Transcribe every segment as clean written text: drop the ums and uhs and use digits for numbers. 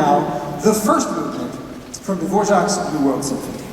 now the first movement from Dvorak's New World Symphony.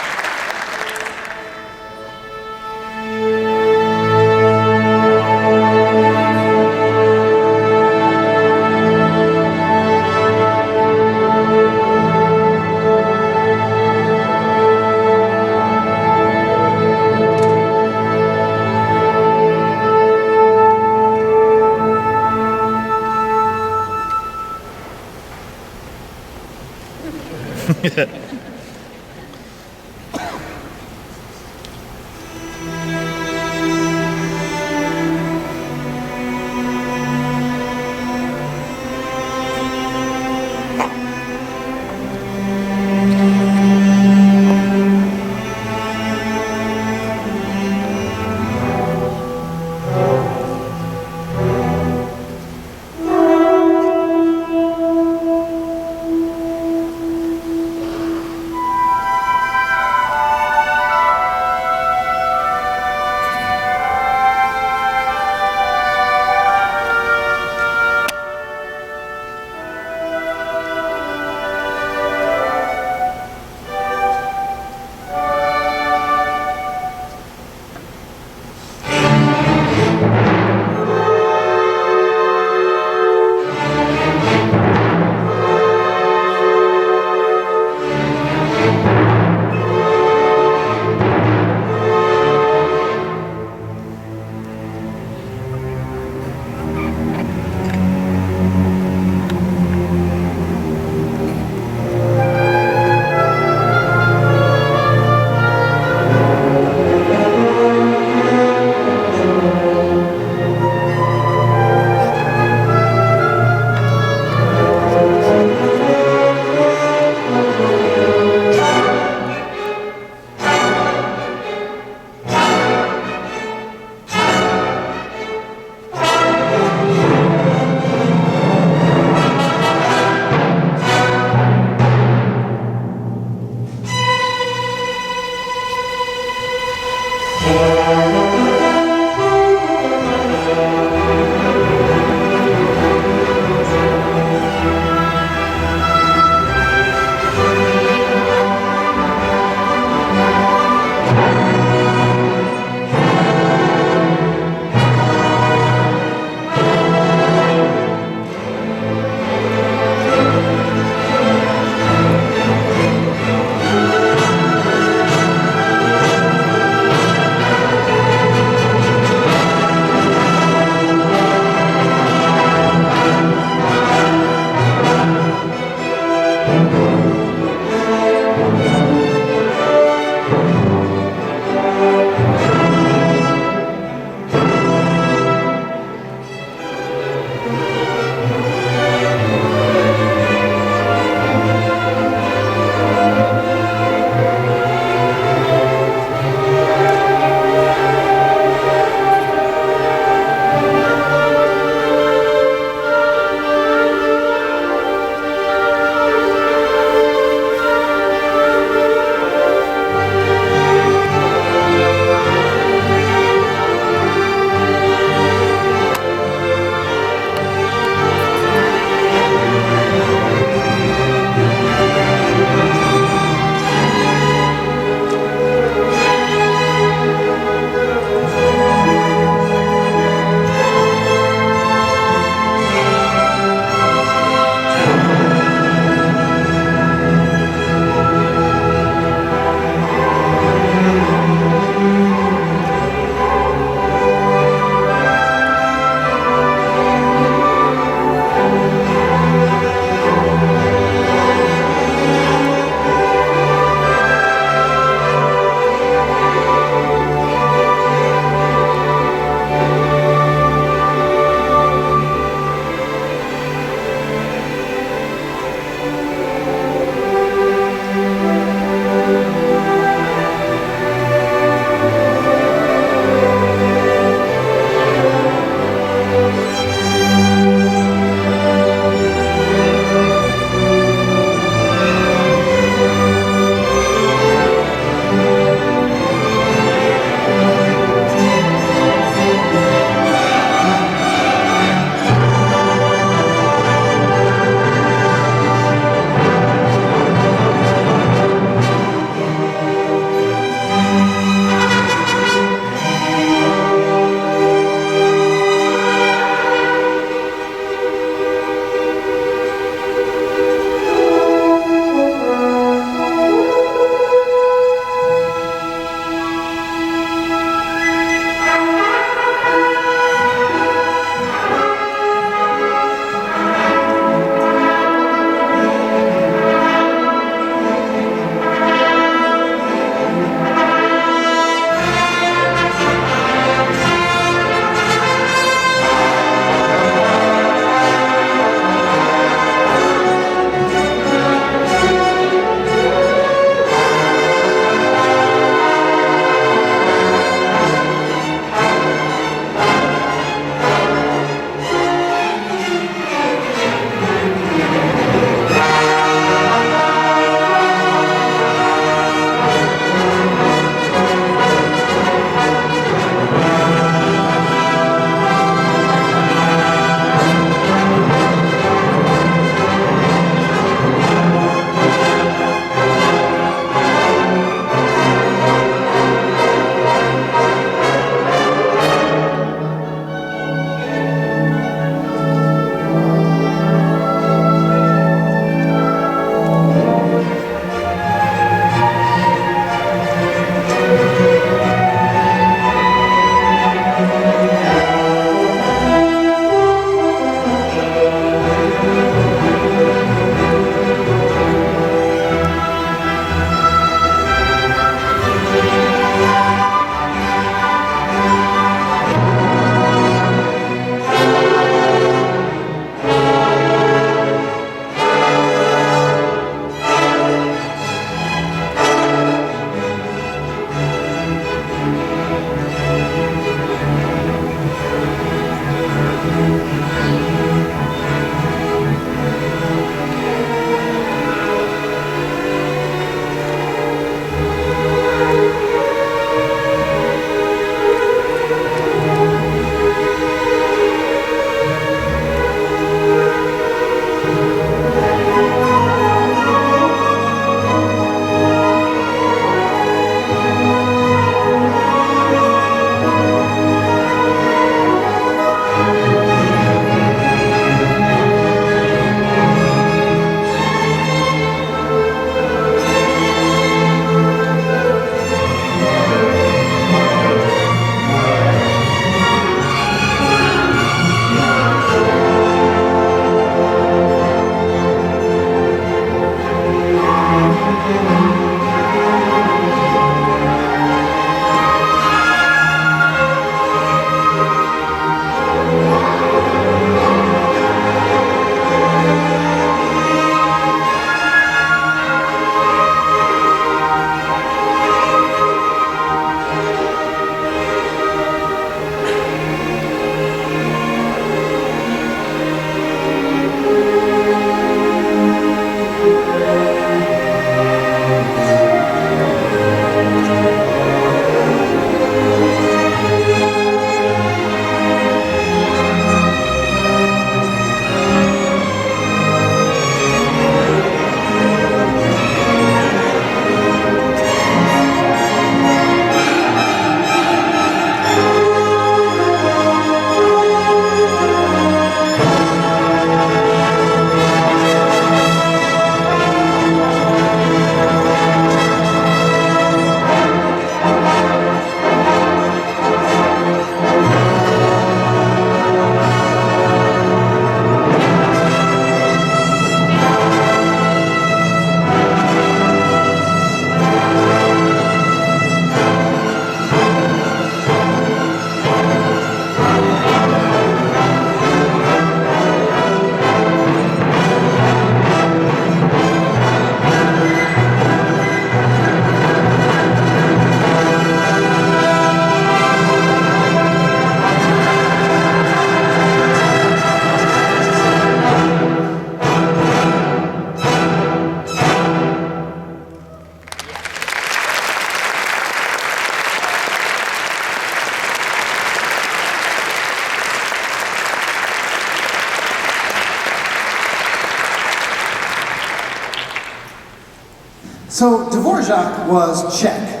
So Dvorak was Czech.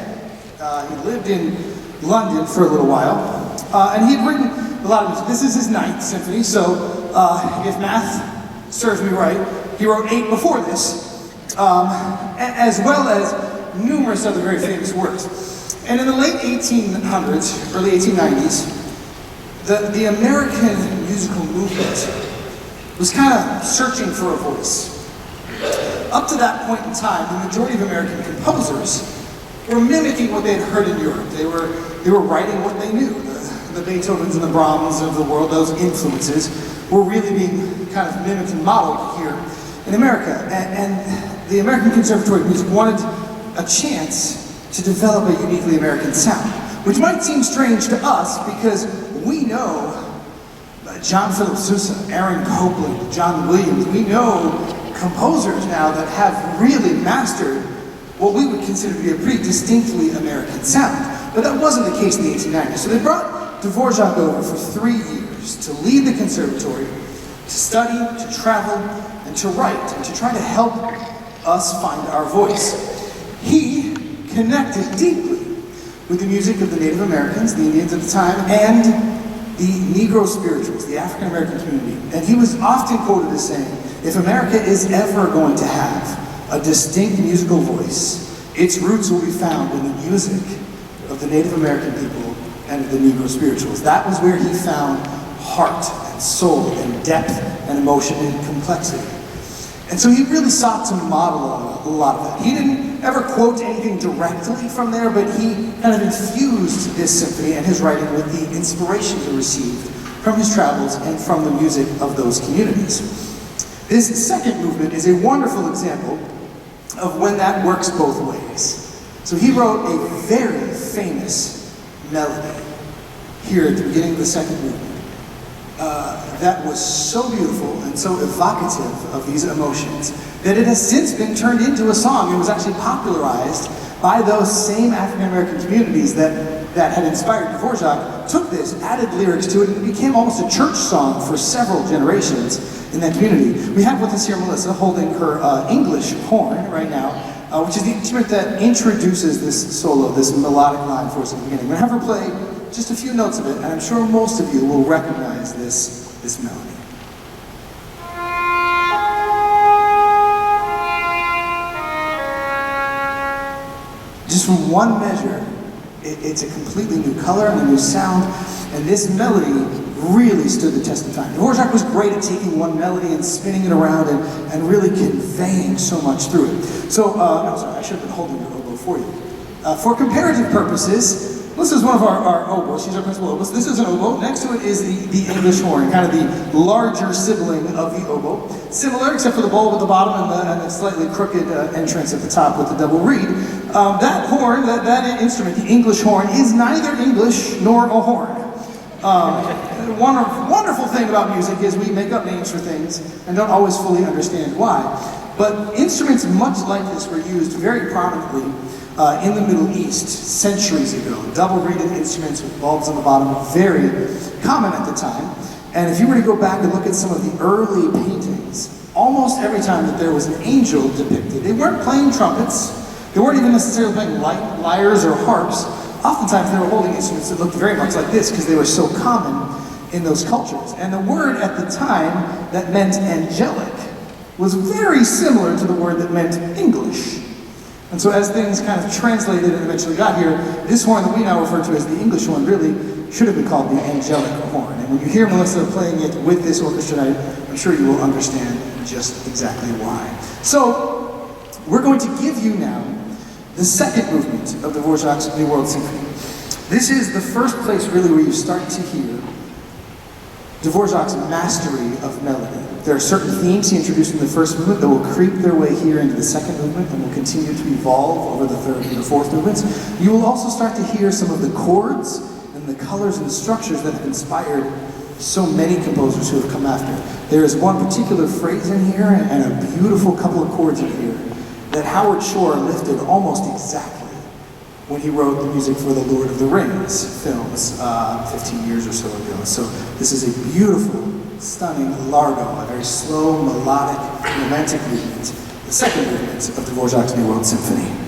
He lived in London for a little while, and he had written a lot of music. This is his 9th symphony, so if math serves me right, he wrote 8 before this, as well as numerous other very famous works. And in the late 1800s, early 1890s, the American musical movement was kind of searching for a voice. Up to that point in time, the majority of American composers were mimicking what they had heard in Europe. They were writing what they knew. The Beethovens and the Brahms of the world, those influences, were really being kind of mimicked and modeled here in America. And the American Conservatory of Music wanted a chance to develop a uniquely American sound, which might seem strange to us because we know John Philip Sousa, Aaron Copland, John Williams. We know composers now that have really mastered what we would consider to be a pretty distinctly American sound. But that wasn't the case in the 1890s. So they brought Dvorak over for 3 years to lead the conservatory, to study, to travel, and to write, and to try to help us find our voice. He connected deeply with the music of the Native Americans, the Indians at the time, and the Negro spirituals, the African American community. And he was often quoted as saying, if America is ever going to have a distinct musical voice, its roots will be found in the music of the Native American people and of the Negro spirituals. That was where he found heart and soul and depth and emotion and complexity. And so he really sought to model a lot of that. He didn't ever quote anything directly from there, but he kind of infused this symphony and his writing with the inspiration he received from his travels and from the music of those communities. This second movement is a wonderful example of when that works both ways. So he wrote a very famous melody here at the beginning of the second movement that was so beautiful and so evocative of these emotions that it has since been turned into a song. It was actually popularized by those same African American communities that had inspired Dvorak, took this, added lyrics to it, and it became almost a church song for several generations in that community. We have with us here Melissa holding her English horn right now, which is the instrument that introduces this solo, this melodic line for us at the beginning. We're going to have her play just a few notes of it, and I'm sure most of you will recognize this melody. Just from one measure, it's a completely new color and a new sound, and this melody really stood the test of time. Dvorak was great at taking one melody and spinning it around and really conveying so much through it. So, I'm sorry, I should have been holding your oboe for you. For comparative purposes, this is one of our oboes. She's our principal oboe. This is an oboe. Next to it is the English horn, kind of the larger sibling of the oboe. Similar, except for the bowl at the bottom and the slightly crooked entrance at the top with the double reed. That horn, that instrument, the English horn, is neither English nor a horn. Wonderful thing about music is we make up names for things and don't always fully understand why. But instruments much like this were used very prominently in the Middle East centuries ago. Double-reeded instruments with bulbs on the bottom, very common at the time. And if you were to go back and look at some of the early paintings, almost every time that there was an angel depicted, they weren't playing trumpets, they weren't even necessarily playing lyres or harps. Oftentimes they were holding instruments that looked very much like this because they were so common in those cultures. And the word at the time that meant angelic was very similar to the word that meant English. And so as things kind of translated and eventually got here, this horn that we now refer to as the English horn really should have been called the angelic horn. And when you hear Melissa playing it with this orchestra tonight, I'm sure you will understand just exactly why. So we're going to give you now the second movement of Dvorak's New World Symphony. This is the first place really where you start to hear Dvorak's mastery of melody. There are certain themes he introduced in the first movement that will creep their way here into the second movement and will continue to evolve over the third and the fourth movements. You will also start to hear some of the chords and the colors and structures that have inspired so many composers who have come after. There is one particular phrase in here and a beautiful couple of chords in here that Howard Shore lifted almost exactly when he wrote the music for the Lord of the Rings films 15 years or so ago. So this is a beautiful, stunning largo, a very slow, melodic, romantic movement. The the second movement of Dvorak's New World Symphony.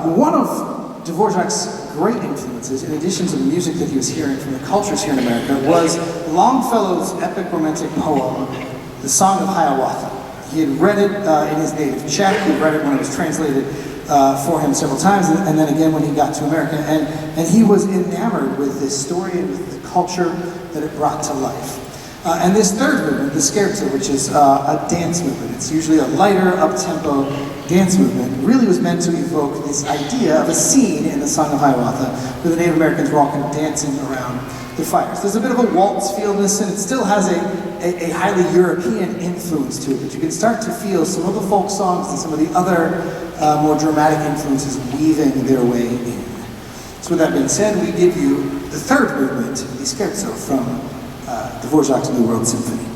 One of Dvorak's great influences, in addition to the music that he was hearing from the cultures here in America, was Longfellow's epic romantic poem, The Song of Hiawatha. He had read it in his native Czech. He had read it when it was translated for him several times, and then again when he got to America. And he was enamored with this story and with the culture that it brought to life. And this third movement, the scherzo, which is a dance movement, it's usually a lighter, up-tempo dance movement, really was meant to evoke this idea of a scene in the Song of Hiawatha where the Native Americans were all kind of dancing around the fires. There's a bit of a waltz feel in this, and it still has a highly European influence to it, but you can start to feel some of the folk songs and some of the other more dramatic influences weaving their way in. So with that being said, we give you the third movement, the scherzo, from Dvorak's New World Symphony.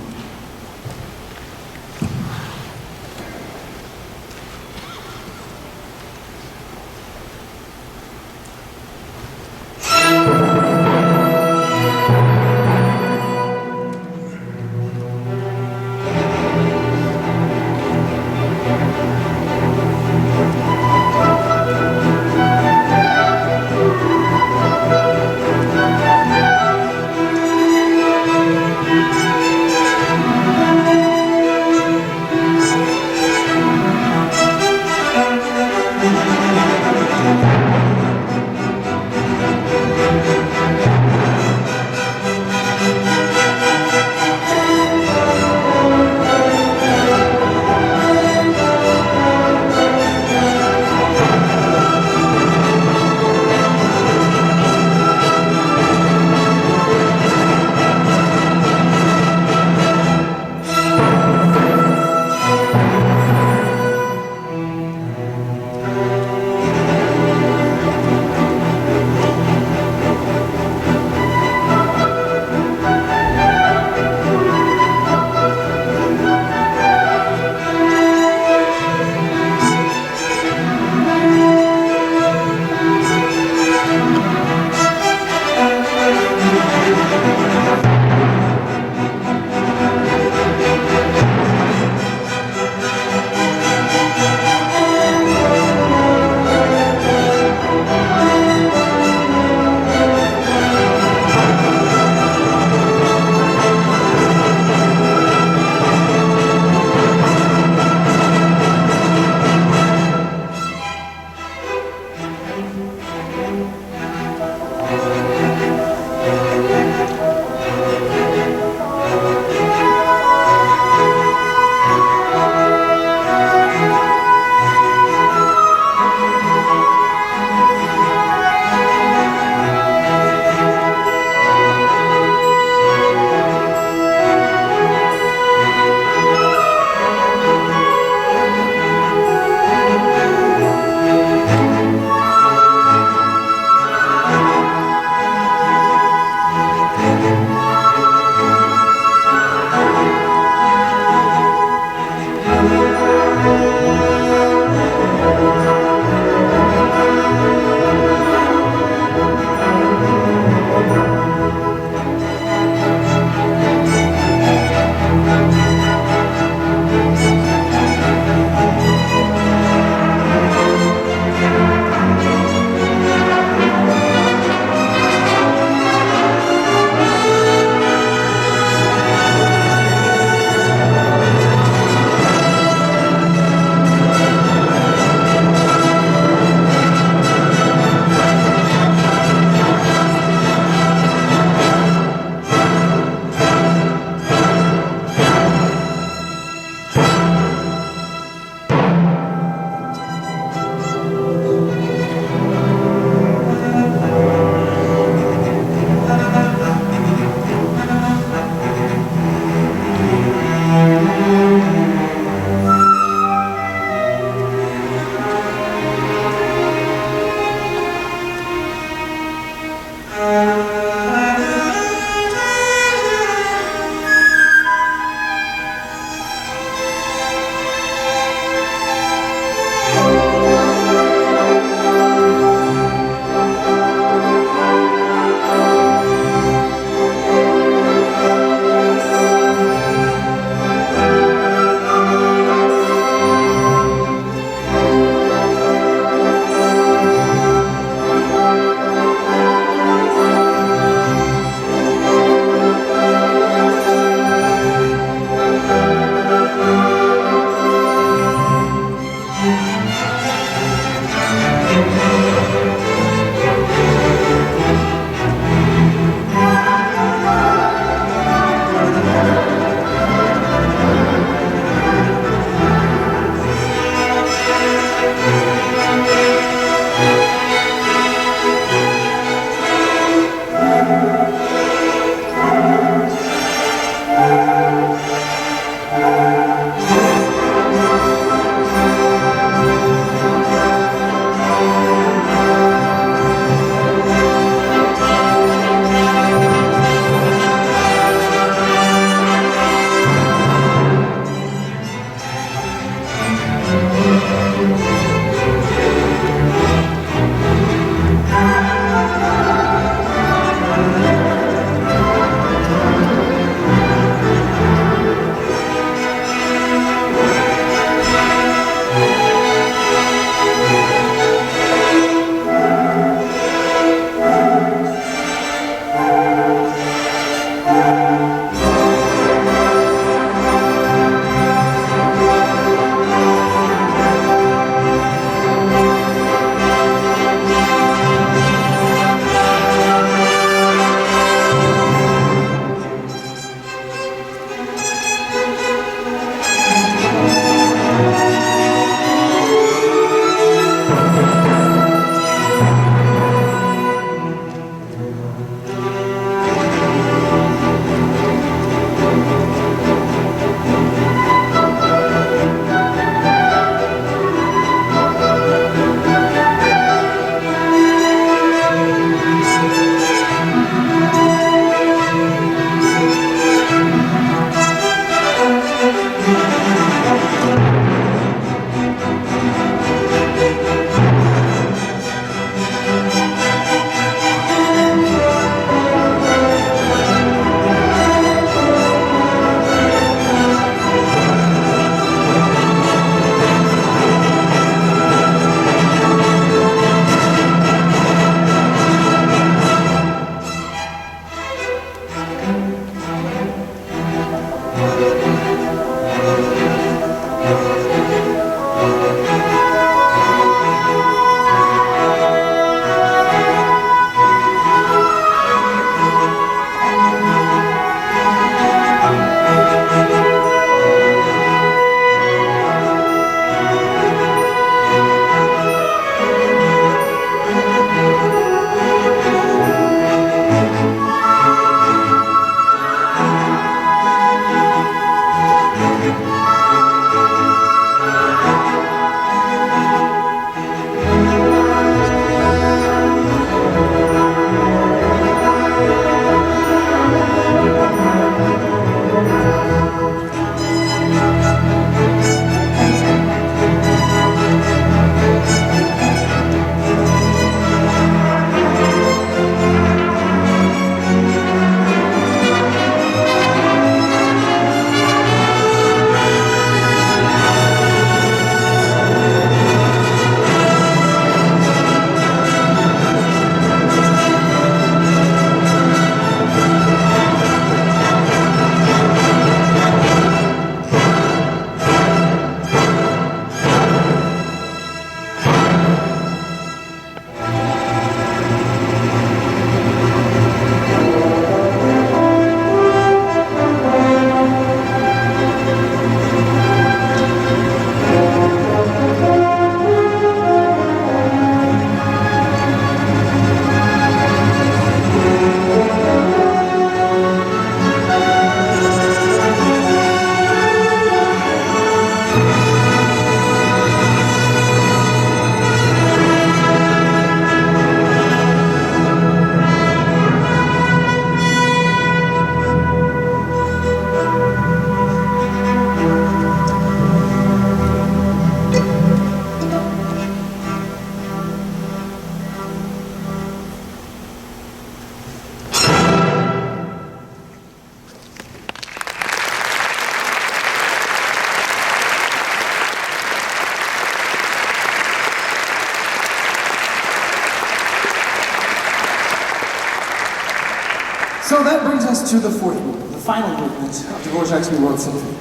brings us to the fourth movement, the final movement of Dvorak's New World Symphony.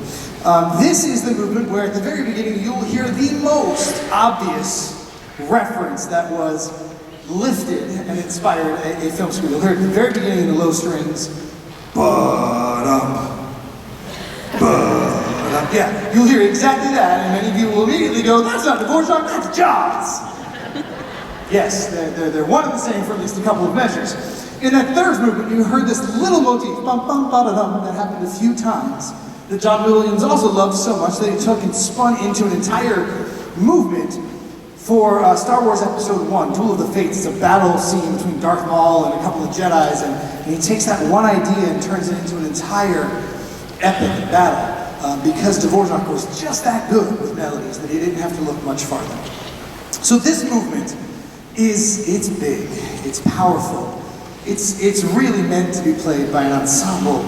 This is the movement where at the very beginning you'll hear the most obvious reference that was lifted and inspired a film score. You'll hear it at the very beginning in the low strings. Ba-dum, ba-dum. Yeah, you'll hear exactly that, and many of you will immediately go, that's not Dvorak, that's Jaws. Yes, they're one and the same for at least a couple of measures. In that third movement, you heard this little motif, bum bum ba-da-dum, that happened a few times, that John Williams also loved so much that he took and spun into an entire movement for Star Wars Episode 1, Duel of the Fates. It's a battle scene between Darth Maul and a couple of Jedis, and he takes that one idea and turns it into an entire epic battle. Because Dvorak was just that good with melodies that he didn't have to look much farther. So this movement it's big, it's powerful, it's really meant to be played by an ensemble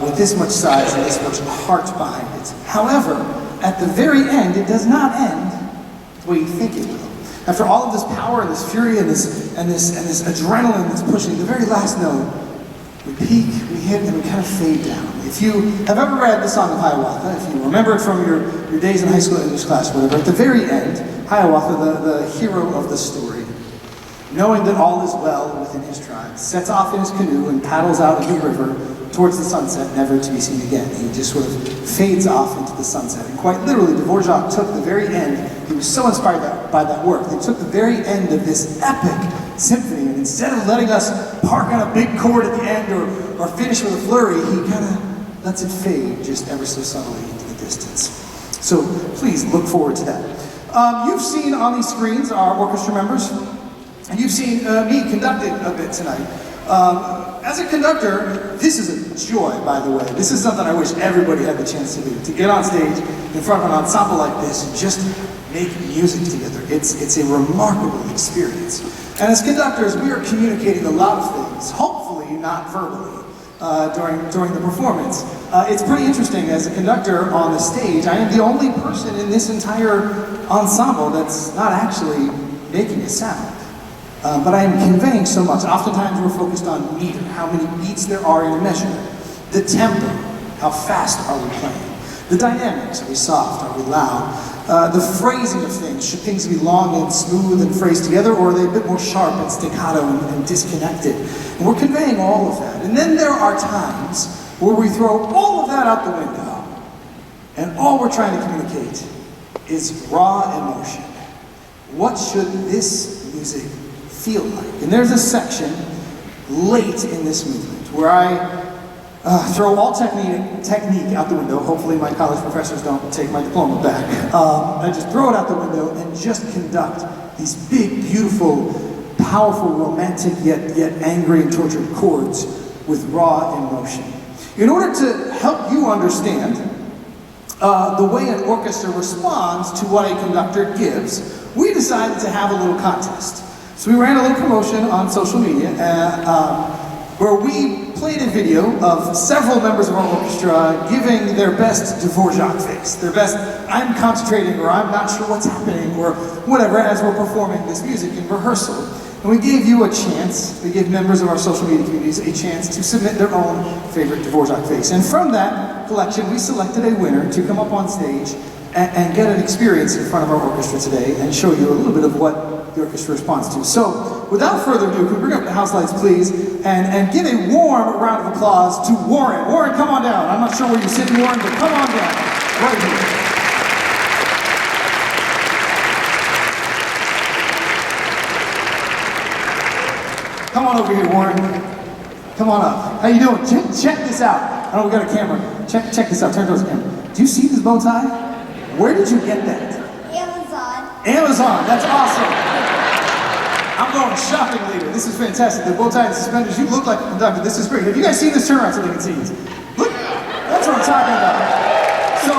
with this much size and this much heart behind it. However, at the very end, it does not end the way you think it will. After all of this power and this fury and this adrenaline that's pushing, the very last note, we peak, we hit, and we kind of fade down. If you have ever read the Song of Hiawatha, if you remember it from your days in high school English class, whatever, at the very end, Hiawatha, the hero of the story, knowing that all is well within his tribe, sets off in his canoe and paddles out of the river towards the sunset, never to be seen again. He just sort of fades off into the sunset. And quite literally, Dvorak took the very end, he was so inspired by that work, they took the very end of this epic symphony, and instead of letting us park on a big chord at the end or finish with a flurry, he kind of lets it fade just ever so subtly into the distance. So please look forward to that. You've seen on these screens our orchestra members, and you've seen me conducting a bit tonight. As a conductor, this is a joy, by the way. This is something I wish everybody had the chance to do. To get on stage in front of an ensemble like this and just make music together. It's a remarkable experience. And as conductors, we are communicating a lot of things, hopefully not verbally, during the performance. It's pretty interesting, as a conductor on the stage, I am the only person in this entire ensemble that's not actually making a sound. But I am conveying so much. Oftentimes we're focused on meter, how many beats there are in a measure, the tempo, how fast are we playing, the dynamics, are we soft, are we loud, the phrasing of things, should things be long and smooth and phrased together, or are they a bit more sharp and staccato and disconnected? And we're conveying all of that. And then there are times where we throw all of that out the window, and all we're trying to communicate is raw emotion. What should this music feel like? And there's a section late in this movement where I throw all technique out the window. Hopefully my college professors don't take my diploma back. I just throw it out the window and just conduct these big, beautiful, powerful, romantic, yet angry and tortured chords with raw emotion. In order to help you understand the way an orchestra responds to what a conductor gives, we decided to have a little contest. So we ran a little promotion on social media where we played a video of several members of our orchestra giving their best Dvorak face, their best I'm concentrating or I'm not sure what's happening or whatever as we're performing this music in rehearsal. And we gave you a chance, we gave members of our social media communities a chance to submit their own favorite Dvorak face. And from that collection, we selected a winner to come up on stage and get an experience in front of our orchestra today and show you a little bit of what the orchestra responds to. So, without further ado, can we bring up the house lights, please, and give a warm round of applause to Warren. Warren, come on down. I'm not sure where you're sitting, Warren, but come on down. Right here. Come on over here, Warren. Come on up. How you doing? Check this out. I know we got a camera. Check this out. Turn towards the camera. Do you see this bow tie? Where did you get that? Amazon. Amazon. That's awesome. I'm going shopping later. This is fantastic. The bow tie and suspenders. You look like a conductor. This is great. Have you guys seen this? Turn around so they can see it. Look. That's what I'm talking about. So,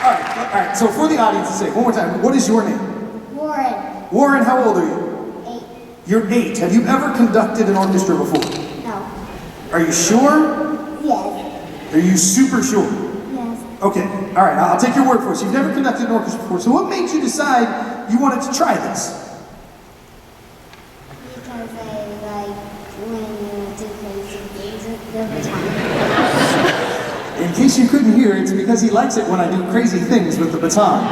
all right. So for the audience's sake, one more time. What is your name? Warren. Warren, how old are you? 8. You're 8. Have you ever conducted an orchestra before? No. Are you sure? Yes. Are you super sure? Yes. Okay, all right, I'll take your word for it. So you've never conducted an orchestra before. So what made you decide you wanted to try this? Because I like when you do crazy things In case you couldn't hear, it's because he likes it when I do crazy things with the baton.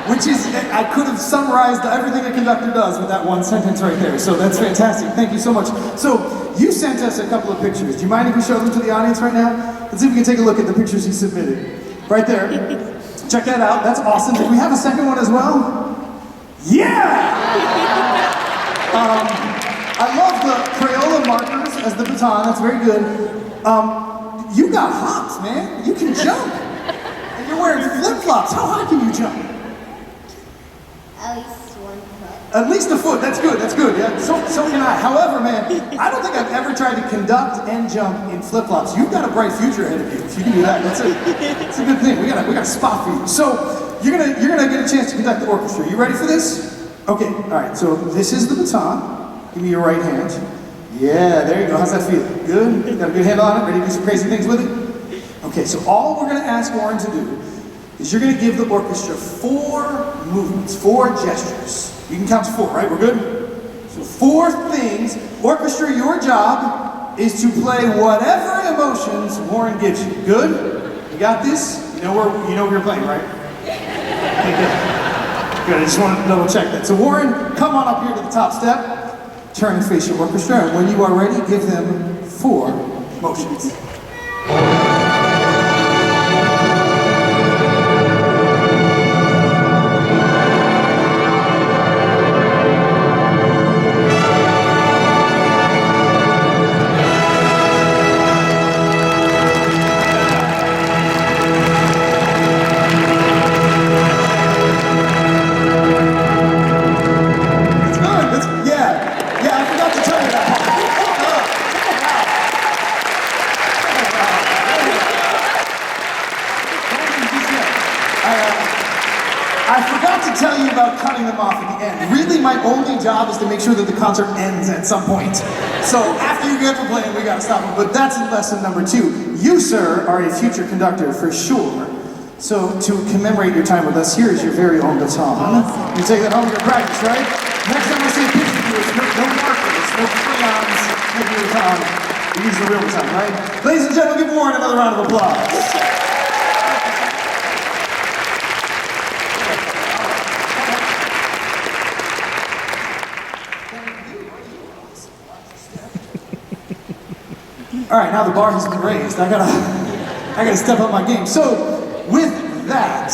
Which is, I could have summarized everything a conductor does with that one sentence right there. So that's fantastic. Thank you so much. So you sent us a couple of pictures. Do you mind if we show them to the audience right now? Let's see if we can take a look at the pictures you submitted. Right there. Check that out. That's awesome. Did we have a second one as well? Yeah! I love the Crayola markers as the baton. That's very good. You got hops, man. You can jump. And you're wearing flip-flops. How high can you jump? At least 1 foot. At least a foot. That's good. That's good. Yeah. So can I. However, man, I don't think I've ever tried to conduct and jump in flip-flops. You've got a bright future ahead of you. If you can do that, that's a good thing. We got a spot for you. So you're gonna get a chance to conduct the orchestra. You ready for this? Okay. All right. So this is the baton. Give me your right hand. Yeah. There you go. How's that feel? Good. Got a good handle on it. Ready to do some crazy things with it? Okay. So all we're gonna ask Warren to do is you're going to give the orchestra 4 movements, 4 gestures. You can count to 4, right? We're good? So 4 things. Orchestra, your job is to play whatever emotions Warren gives you. Good? You got this? You know where you're playing, right? Okay, good. Good, I just wanted to double check that. So Warren, come on up here to the top step. Turn and face your orchestra, and when you are ready, give them 4 motions. I forgot to tell you about cutting them off at the end. Really, my only job is to make sure that the concert ends at some point. So after you get to playing, we gotta stop it. But that's lesson number 2. You, sir, are a future conductor for sure. So to commemorate your time with us, here is your very own baton. You take that home to your practice, right? Next time I see a picture of you, it's no markers, no crayons, no baton. We use the real baton, right? Ladies and gentlemen, give Warren another round of applause. All right, now the bar has been raised. I gotta step up my game. So with that,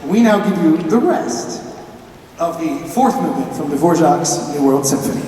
we now give you the rest of the 4th movement from Dvorak's New World Symphony.